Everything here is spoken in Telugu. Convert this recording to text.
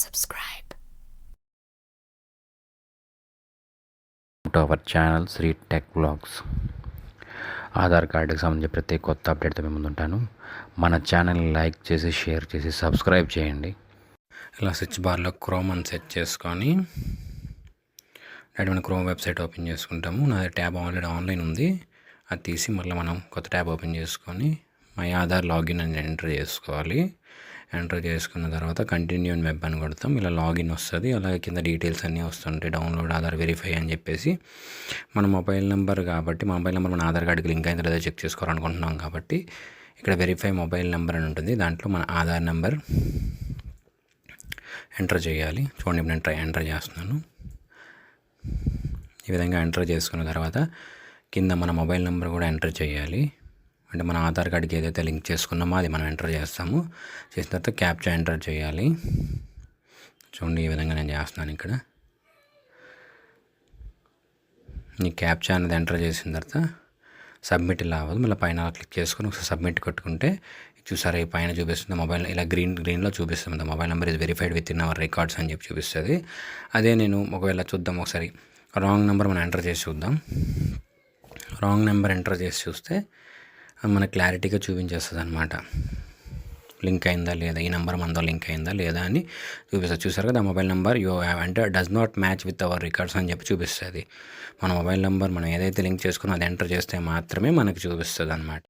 subscribe to our channel Sri Tech Vlogs. Aadhaar కార్డుకి సంబంధించి ప్రతి కొత్త అప్డేట్తో మేము ముందుంటాను. మన ఛానల్ని లైక్ చేసి షేర్ చేసి సబ్స్క్రైబ్ చేయండి. ఇలా స్విచ్ బార్లో క్రోమ్ అని సెట్ చేసుకొని మన క్రోమ్ వెబ్సైట్ ఓపెన్ చేసుకుంటాము. నా ట్యాబ్ ఆల్రెడీ ఆన్లైన్ ఉంది, అది తీసి మళ్ళీ మనం కొత్త ట్యాబ్ ఓపెన్ చేసుకొని మై ఆధార్ లాగిన్ అని ఎంటర్ చేసుకోవాలి. ఎంటర్ చేసుకున్న తర్వాత కంటిన్యూ ఇన్ వెబ్ అని కొడతాం. ఇలా లాగిన్ వస్తుంది. అలాగే కింద డీటెయిల్స్ అన్నీ వస్తుంటాయి. డౌన్లోడ్ ఆధార్ వెరిఫై అని చెప్పేసి మన మొబైల్ నెంబర్ కాబట్టి మొబైల్ నెంబర్ మన ఆధార్ కార్డుకి లింక్ అయిందో లేదో చెక్ చేసుకోవాలనుకుంటున్నాం కాబట్టి ఇక్కడ వెరిఫై మొబైల్ నెంబర్ అని ఉంటుంది. దాంట్లో మన ఆధార్ నెంబర్ ఎంటర్ చేయాలి. చూడండి, ఇప్పుడు నేను ఎంటర్ చేస్తున్నాను. ఈ విధంగా ఎంటర్ చేసుకున్న తర్వాత కింద మన మొబైల్ నెంబర్ కూడా ఎంటర్ చేయాలి. అంటే మన ఆధార్ కార్డుకి ఏదైతే లింక్ చేసుకున్నామో అది మనం ఎంటర్ చేస్తాము. చేసిన తర్వాత క్యాప్చా ఎంటర్ చేయాలి. చూడండి, ఈ విధంగా నేను చేస్తున్నాను. ఇక్కడ ఈ క్యాప్చా అనేది ఎంటర్ చేసిన తర్వాత సబ్మిట్ ఇలా అవ్వదు. మళ్ళీ పైన క్లిక్ చేసుకొని ఒకసారి సబ్మిట్ కొట్టుకుంటే చూసారా, ఈ పైన చూపిస్తుంది మొబైల్ ఇలా గ్రీన్లో చూపిస్తుంది. Mobile number is verified with in our records అని చెప్పి చూపిస్తుంది. అదే నేను ఒకవేళ చూద్దాం, ఒకసారి రాంగ్ నెంబర్ మనం ఎంటర్ చేసి చూద్దాం. రాంగ్ నెంబర్ ఎంటర్ చేసి చూస్తే మనకు క్లారిటీగా చూపించేస్తుంది అనమాట. లింక్ అయిందా లేదా, ఈ నెంబర్ మనతో లింక్ అయిందా లేదా అని చూపిస్తుంది. చూసారు కదా, మొబైల్ నెంబర్ యూ అంటే does not match with our records అని చెప్పి చూపిస్తుంది. మన మొబైల్ నెంబర్ మనం ఏదైతే లింక్ చేసుకున్నా అది ఎంటర్ చేస్తే మాత్రమే మనకు చూపిస్తుంది అనమాట.